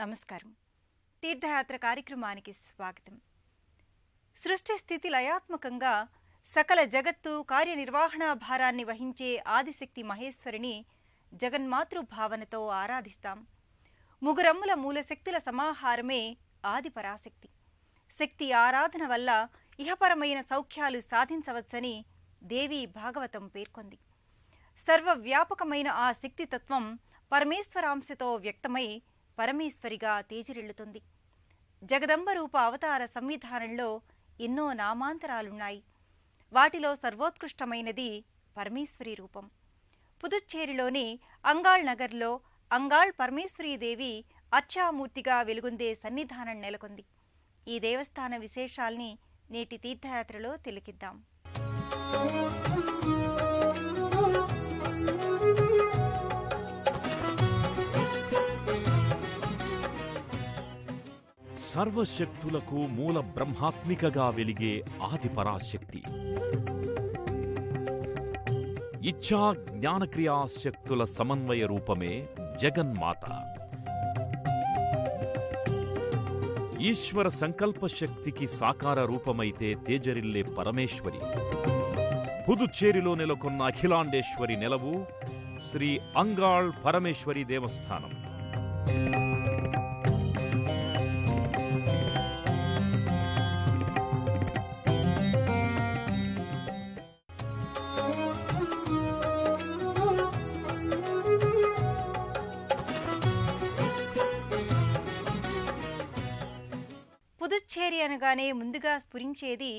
నమస్కారం. తీర్థయాత్ర కార్యక్రమానికి స్వాగతం. సృష్టి స్థితి లయాత్మకంగా సకల జగత్తు కార్యనిర్వహణ భారాన్ని వహించే ఆదిశక్తి మహేశ్వరిని జగన్మాతృ భావనతో ఆరాధిస్తాం. ముగురమ్ముల మూలశక్తుల సమాహారమే ఆది పరాశక్తి. శక్తి ఆరాధన వల్ల ఇహపరమైన సౌఖ్యాలు సాధించవచ్చని దేవి భాగవతం పేర్కొంది. సర్వవ్యాపకమైన ఆ శక్తితత్వం పరమేశ్వరాంశతో వ్యక్తమై పరమేశ్వరిగా తేజరిల్లుతుంది. జగదంబ రూప అవతార సంవిధానంలో ఎన్నో నామాంతరాలున్నాయి. వాటిలో సర్వోత్కృష్టమైనది పరమేశ్వరి రూపం. పుదుచ్చేరిలోని అంగాళ్ నగర్లో అంగాళ్ పరమేశ్వరీదేవి అర్చామూర్తిగా వెలుగొందే సన్నిధానం నెలకొంది. ఈ దేవస్థాన విశేషాల్ని నేటి తీర్థయాత్రలో తిలకిద్దాం. సర్వశక్తులకు మూల బ్రహ్మాత్మికగా వెలిగే ఆది పరాశక్తి. ఇచ్ఛా జ్ఞానక్రియాశక్తుల సమన్వయ రూపమే జగన్మాత. ఈశ్వర సంకల్ప శక్తికి సాకార రూపమైతే తేజరిల్లే పరమేశ్వరి. పుదుచ్చేరిలో నెలకొన్న అఖిలాండేశ్వరి నెలవు శ్రీ అంగాళ్ పరమేశ్వరి దేవస్థానం. పుదుచ్చేరి అనగానే ముందుగా స్ఫురించేది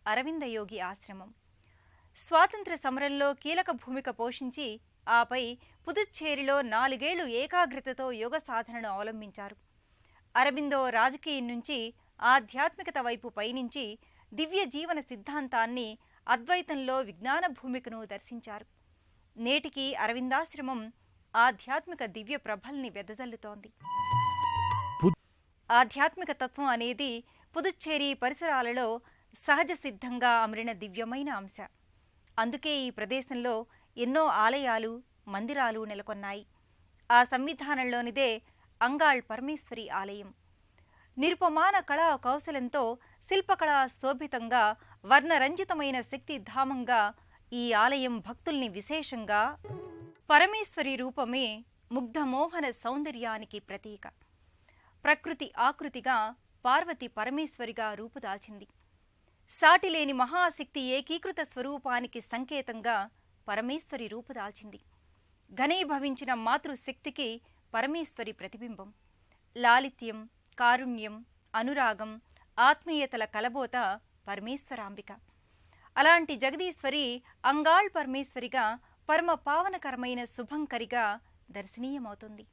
అరవిందయోగి ఆశ్రమం. స్వాతంత్ర సమరంలో కీలక భూమిక పోషించి ఆపై పుదుచ్చేరిలో 4 ఏళ్లు ఏకాగ్రతతో యోగ సాధనను అవలంబించారు. అరబిందో రాజకీయం నుంచి ఆధ్యాత్మికత వైపు పయనించి దివ్య జీవన సిద్ధాంతాన్ని అద్వైతంలో విజ్ఞాన భూమికను దర్శించారు. నేటికి అరవిందాశ్రమం ఆధ్యాత్మిక దివ్య ప్రభల్ని వెదజల్లుతోంది. ఆధ్యాత్మిక తత్వం అనేది పుదుచ్చేరి పరిసరాలలో సహజ సిద్ధంగా అమరిన దివ్యమైన అంశ. అందుకే ఈ ప్రదేశంలో ఎన్నో ఆలయాలు, మందిరాలు నెలకొన్నాయి. ఆ సంవిధానంలోనిదే అంగాళ్ పరమేశ్వరి ఆలయం. నిరుపమాన కళా కౌశలంతో శిల్పకళా శోభితంగా వర్ణరంజితమైన శక్తి ధామంగా ఈ ఆలయం భక్తుల్ని విశేషంగా పరమేశ్వరి రూపమే ముగ్ధమోహన సౌందర్యానికి ప్రతీక. ప్రకృతి ఆకృతిగా పార్వతి పరమేశ్వరిగా రూపుదాల్చింది. సాటిలేని మహాశక్తి ఏకీకృత స్వరూపానికి సంకేతంగా పరమేశ్వరి రూపుదాల్చింది. ఘనీభవించిన మాతృశక్తికి పరమేశ్వరి ప్రతిబింబం. లాలిత్యం, కారుణ్యం, అనురాగం, ఆత్మీయతల కలబోత పరమేశ్వరాంబిక. అలాంటి జగదీశ్వరి అంగాళ్ పరమేశ్వరిగా పరమ పావనకరమైన శుభంకరిగా దర్శనీయమవుతుంది.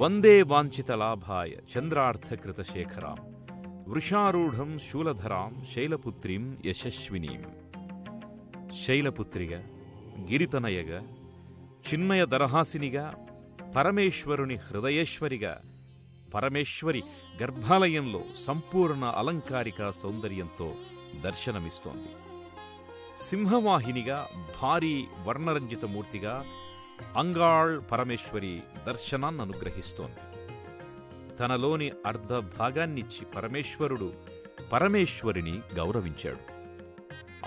వందే వాంఛిత లాభాయ చంద్రార్థకృత శేఖరాం వృషారూఢం శూలధరాం శైలపుత్రీం యశస్వినీం. శైలపుత్రిగా, గిరితనయగా, చిన్మయ దరహాసినిగా, పరమేశ్వరుని హృదయేశ్వరిగా, పరమేశ్వరి గర్భాలయంలో సంపూర్ణ అలంకారిక సౌందర్యంతో దర్శనమిస్తోంది. సింహవాహినిగా, భారీ వర్ణరంజిత మూర్తిగా అంగాళ్ పరమేశ్వరి దర్శనాన్ని అనుగ్రహిస్తోంది. తనలోని అర్ధ భాగాన్నిచ్చి పరమేశ్వరుడు పరమేశ్వరిని గౌరవించాడు.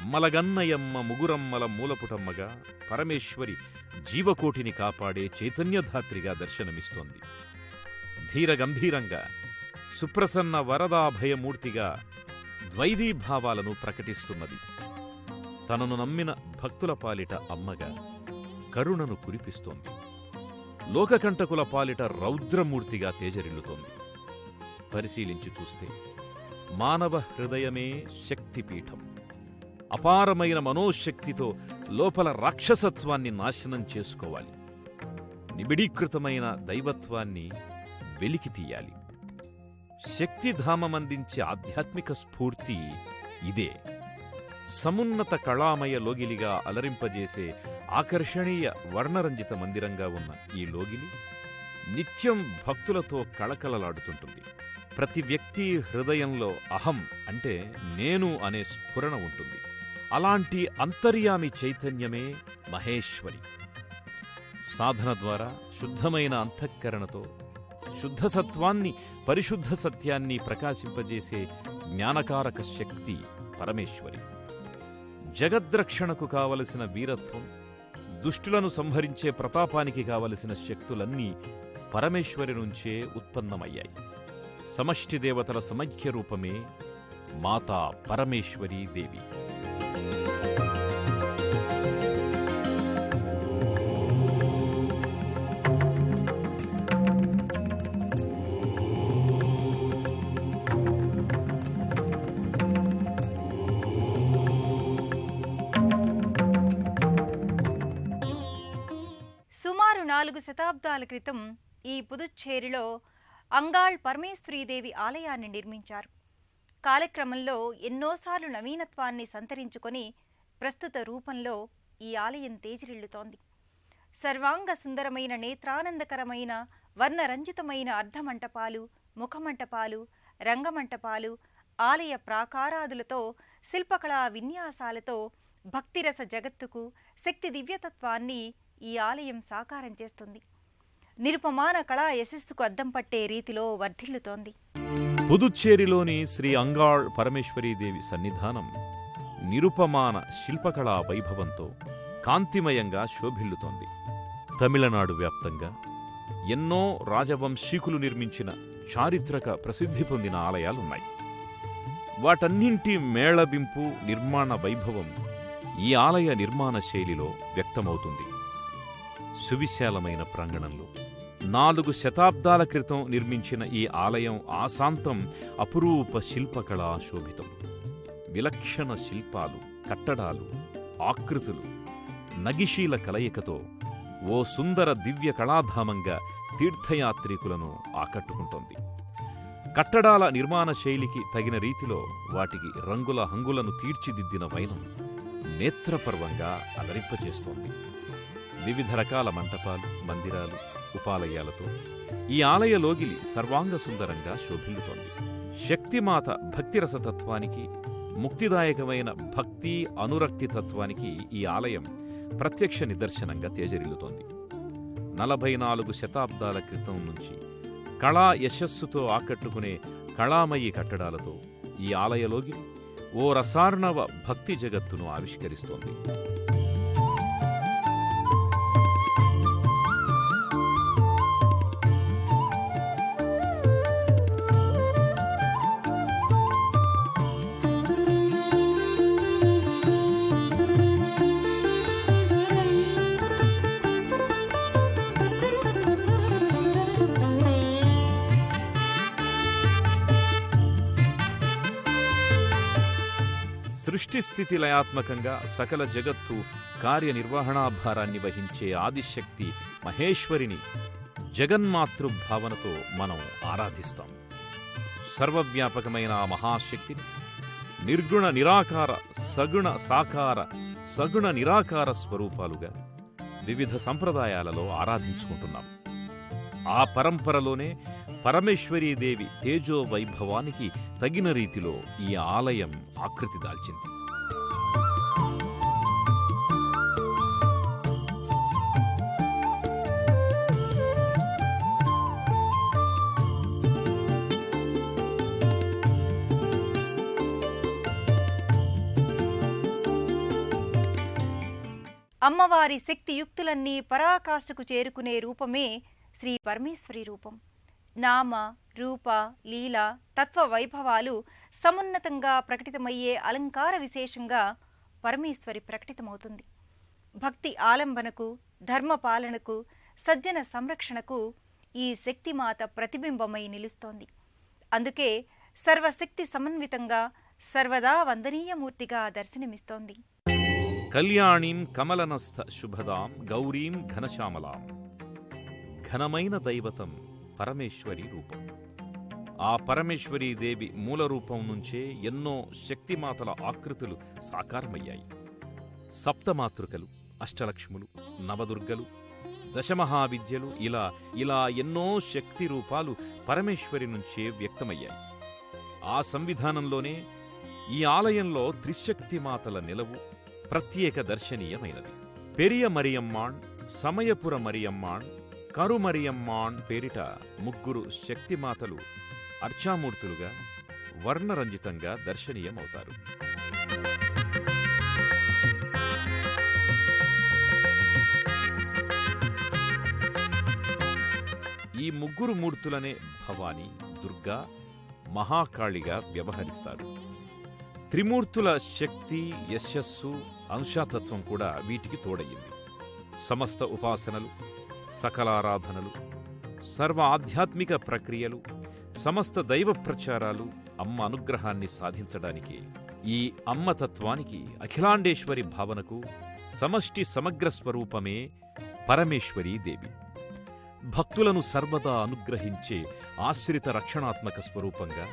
అమ్మలగన్నయమ్మ ముగురమ్మల మూలపుటమ్మగా పరమేశ్వరి జీవకోటిని కాపాడే చైతన్యధాత్రిగా దర్శనమిస్తోంది. ధీరగంభీరంగా, సుప్రసన్న వరదాభయమూర్తిగా ద్వైదీభావాలను ప్రకటిస్తున్నది. తనను నమ్మిన భక్తుల పాలిట అమ్మగా కరుణను కురిపిస్తోంది. లోకకంటకుల పాలిట రౌద్రమూర్తిగా తేజరిల్లుతోంది. పరిశీలించి చూస్తే మానవ హృదయమే శక్తిపీఠం. అపారమైన మనోశక్తితో లోపల రాక్షసత్వాన్ని నాశనం చేసుకోవాలి. నిబిడీకృతమైన దైవత్వాన్ని వెలికి తీయాలి. శక్తిధామమందించే ఆధ్యాత్మిక స్ఫూర్తి ఇదే. సమున్నత కళామయ లోగిలిగా అలరింపజేసే ఆకర్షణీయ వర్ణరంజిత మందిరంగా ఉన్న ఈ లోగిలి నిత్యం భక్తులతో కళకళలాడుతుంటుంది. ప్రతి వ్యక్తి హృదయంలో అహం అంటే నేను అనే స్ఫురణ ఉంటుంది. అలాంటి అంతర్యామి చైతన్యమే మహేశ్వరి. సాధన ద్వారా శుద్ధమైన అంతఃకరణతో శుద్ధ సత్వాన్ని, పరిశుద్ధ సత్యాన్ని ప్రకాశింపజేసే జ్ఞానకారక శక్తి పరమేశ్వరి. జగద్రక్షణకు కావలసిన వీరత్వం, దుష్టులను సంహరించే ప్రతాపానికి కావలసిన శక్తులన్నీ పరమేశ్వరి నుంచే ఉత్పన్నమయ్యాయి. సమష్టి దేవతల సమైక్య రూపమే మాతా పరమేశ్వరీ దేవి. సుమారు 4 శతాబ్దాల క్రితం ఈ పుదుచ్చేరిలో అంగాళ్ పరమేశ్వరీదేవి ఆలయాన్ని నిర్మించారు. కాలక్రమంలో ఎన్నోసార్లు నవీనత్వాన్ని సంతరించుకొని ప్రస్తుత రూపంలో ఈ ఆలయం తేజరిల్లుతోంది. సర్వాంగ సుందరమైన, నేత్రానందకరమైన, వర్ణరంజితమైన అర్ధమంటపాలు, ముఖమంటపాలు, రంగమంటపాలు, ఆలయ ప్రాకారాదులతో, శిల్పకళా విన్యాసాలతో భక్తిరస జగత్తుకు శక్తి దివ్యతత్వాన్ని ఈ ఆలయం సాకారం చేస్తుంది. నిరుపమాన కళా యశస్సుకు అద్దం పట్టే రీతిలో వర్ధిల్లుతోంది. పుదుచ్చేరిలోని శ్రీ అంగాళ్ పరమేశ్వరీదేవి సన్నిధానం నిరుపమాన శిల్పకళా వైభవంతో కాంతిమయంగా శోభిల్లుతోంది. తమిళనాడు వ్యాప్తంగా ఎన్నో రాజవంశీకులు నిర్మించిన చారిత్రక ప్రసిద్ధి పొందిన ఆలయాలున్నాయి. వాటన్నింటి మేళవింపు, నిర్మాణ వైభవం ఈ ఆలయ నిర్మాణ శైలిలో వ్యక్తమవుతుంది. సువిశాలమైన ప్రాంగణంలో 4 శతాబ్దాల క్రితం నిర్మించిన ఈ ఆలయం ఆశాంతం అపురూప శిల్పకళా శోభితం. విలక్షణ శిల్పాలు, కట్టడాలు, ఆకృతులు, నగిశీల కలయికతో ఓ సుందర దివ్య కళాధామంగా తీర్థయాత్రికులను ఆకట్టుకుంటోంది. కట్టడాల నిర్మాణ శైలికి తగిన రీతిలో వాటికి రంగుల హంగులను తీర్చిదిద్దిన వైనం నేత్రపర్వంగా అలరింపచేస్తోంది. వివిధ రకాల మంటపాలు, మందిరాలు, ఉపాలయాలతో ఈ ఆలయ లోగిలి సర్వాంగ సుందరంగా శోభిల్లుతోంది. శక్తిమాత భక్తిరసతత్వానికి, ముక్తిదాయకమైన భక్తి అనురక్తి తత్వానికి ఈ ఆలయం ప్రత్యక్ష నిదర్శనంగా తేజరిల్లుతోంది. 44 శతాబ్దాల క్రితం నుంచి కళా యశస్సుతో ఆకట్టుకునే కళామయీ కట్టడాలతో ఈ ఆలయలోగి ఓ రసార్ణవ భక్తి జగత్తును ఆవిష్కరిస్తోంది. సృష్టిస్థితి లయాత్మకంగా సకల జగత్తు కార్యనిర్వహణాభారాన్ని వహించే ఆదిశక్తి మహేశ్వరిని జగన్మాతృభావనతో మనం ఆరాధిస్తాం. సర్వవ్యాపకమైన ఆ మహాశక్తిని నిర్గుణ నిరాకార, సగుణ సాకార, సగుణ నిరాకార స్వరూపాలుగా వివిధ సంప్రదాయాలలో ఆరాధించుకుంటున్నాం. ఆ పరంపరలోనే పరమేశ్వరీదేవి తేజో వైభవానికి తగిన రీతిలో ఈ ఆలయం ఆకృతి దాల్చింది. అమ్మవారి శక్తియుక్తులన్నీ పరాకాష్ఠకు చేరుకునే రూపమే శ్రీ పరమేశ్వరి రూపం. నామ, రూప, లీల, తత్వ వైభవాలు సమున్నతంగా ప్రకటితమయ్యే అలంకార విశేషంగా పరమేశ్వరి ప్రకటితమవుతుంది. భక్తి ఆలంబనకు, ధర్మపాలనకు, సజ్జన సంరక్షణకు ఈ శక్తిమాత ప్రతిబింబమై నిలుస్తోంది. అందుకే సర్వశక్తి సమన్వితంగా సర్వదా వందనీయమూర్తిగా దర్శనమిస్తోంది. కళ్యాణీం కమలనస్థ శుభదాం గౌరీం ఘనశ్యామలాం. ఘనమైన దైవతం పరమేశ్వరి రూపం. ఆ పరమేశ్వరీదేవి మూల రూపం నుంచే ఎన్నో శక్తిమాతల ఆకృతులు సాకారమయ్యాయి. సప్తమాతృకలు, అష్టలక్ష్ములు, నవదుర్గలు, దశమహావిద్యలు, ఇలా ఎన్నో శక్తి రూపాలు పరమేశ్వరి నుంచే వ్యక్తమయ్యాయి. ఆ సంవిధానంలోనే ఈ ఆలయంలో త్రిశక్తిమాతల నిలవు ప్రత్యేక దర్శనీయమైనది. పెరియ మరియమ్మాణ్, సమయపుర మరియమ్మాణ్, కరుమరియమ్మాన్ పేరిట ముగ్గురు శక్తిమాతలు అర్చామూర్తులుగా వర్ణరంజితంగా దర్శనీయమవుతారు. ఈ ముగ్గురు మూర్తులనే భవానీ, దుర్గా, మహాకాళిగా వ్యవహరిస్తారు. త్రిమూర్తుల శక్తి, యశస్సు, అంశాతత్వం కూడా వీటికి తోడయ్యింది. సమస్త ఉపాసనలు, సకలారాధనలు, సర్వ ఆధ్యాత్మిక ప్రక్రియలు, సమస్త దైవ ప్రచారాలు అమ్మ అనుగ్రహాన్ని సాధించడానికి, ఈ అమ్మతత్వానికి, అఖిలాండేశ్వరి భావనకు సమష్టి సమగ్ర స్వరూపమే పరమేశ్వరీ దేవి. భక్తులను సర్వదా అనుగ్రహించే ఆశ్రిత రక్షణాత్మక స్వరూపంగా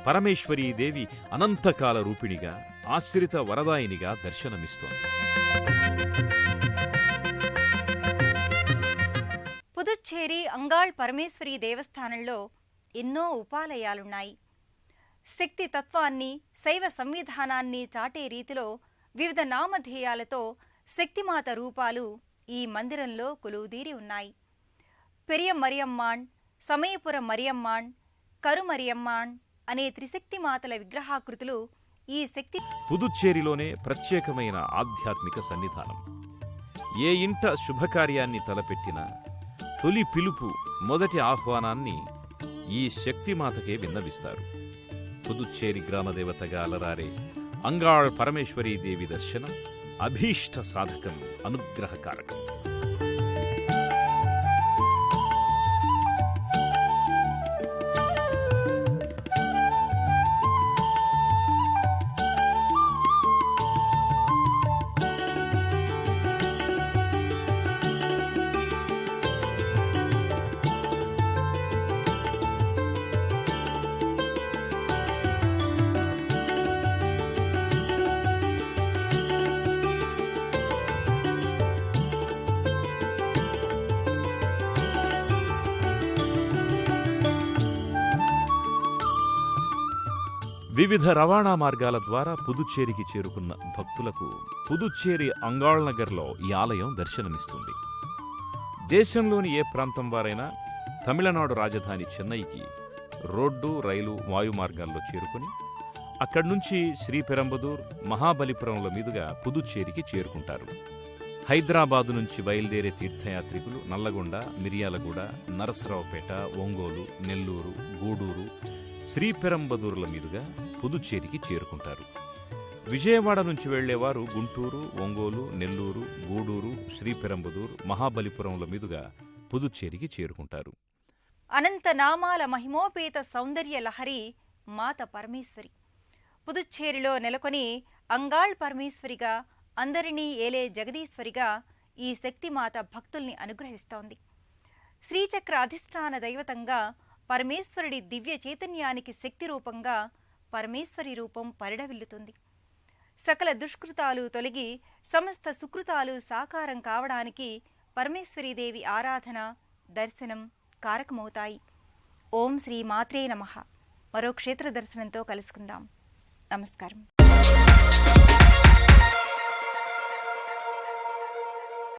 పరమేశ్వరీదేవి అనంతకాల రూపిణిగా, ఆశ్రిత వరదాయినిగా దర్శనమిస్తోంది. పుదుచ్చేరి అంగాళ్ పరమేశ్వరీ దేవస్థానంలో ఎన్నో ఉపాలయాలున్నాయి. శక్తి తత్వాన్ని, శైవ సంవిధానాన్ని చాటే రీతిలో వివిధ నామధేయాలతో శక్తిమాత రూపాలు ఈ మందిరంలో కొలువుదీరి ఉన్నాయి. పెరియ మరియమ్మాన్, సమయపుర మరియమ్మాన్, కరుమరియమ్మాన్ అనే త్రిశక్తిమాతల విగ్రహాకృతులు ఈ శక్తి. పుదుచ్చేరిలోనే ప్రత్యేకమైన ఆధ్యాత్మిక సన్నిధానం. ఏ ఇంట శుభకార్యాన్ని తలపెట్టినా తొలి పిలుపు, మొదటి ఆహ్వానాన్ని ఈ శక్తిమాతకే విన్నవిస్తారు. పుదుచ్చేరి గ్రామదేవతగా అలరారే అంగాళ్ పరమేశ్వరీదేవి దర్శనం అభీష్ట సాధకం, అనుగ్రహకారకం. వివిధ రవాణా మార్గాల ద్వారా పుదుచ్చేరికి చేరుకున్న భక్తులకు పుదుచ్చేరి అంగాళ్ నగర్లో ఈ ఆలయం దర్శనమిస్తుంది. దేశంలోని ఏ ప్రాంతం వారైనా తమిళనాడు రాజధాని చెన్నైకి రోడ్డు, రైలు, వాయు మార్గాల్లో చేరుకుని అక్కడి నుంచి శ్రీపెరంబదూర్, మహాబలిపురంల మీదుగా పుదుచ్చేరికి చేరుకుంటారు. హైదరాబాదు నుంచి బయలుదేరే తీర్థయాత్రికులు నల్లగొండ, మిర్యాలగూడ, నరసరావుపేట, ఒంగోలు, నెల్లూరు, గూడూరు, శ్రీపెరంబదూర్ల మీదుగా పుదుచ్చేరికి చేరుకుంటారు. విజయవాడ నుంచి వెళ్లేవారు గుంటూరు, ఒంగోలు, నెల్లూరు, గూడూరు, శ్రీపెరంబదూర్, మహాబలిపురంల మీదుగా పుదుచ్చేరికి చేరుకుంటారు. అనంత నామాల మహిమోపేత సౌందర్య లహరి మాత పరమేశ్వరి పుదుచ్చేరిలో నెలకొని అంగాళ్ పరమేశ్వరిగా, అందరినీ ఏలే జగదీశ్వరిగా ఈ శక్తిమాత భక్తుల్ని అనుగ్రహిస్తోంది. శ్రీచక్ర అధిష్టాన దైవతంగా పరమేశ్వరుడి దివ్య చైతన్యానికి శక్తి రూపంగా పరమేశ్వరి రూపం పరిడవిల్లుతుంది. సకల దుష్కృతాలు తొలగి సమస్త సుకృతాలు సాకారం కావడానికి పరమేశ్వరీదేవి ఆరాధన, దర్శనం కారకమవుతాయి. ఓం శ్రీ మాత్రే నమః. మరో క్షేత్ర దర్శనంతో కలుసుకుందాం. నమస్కారం.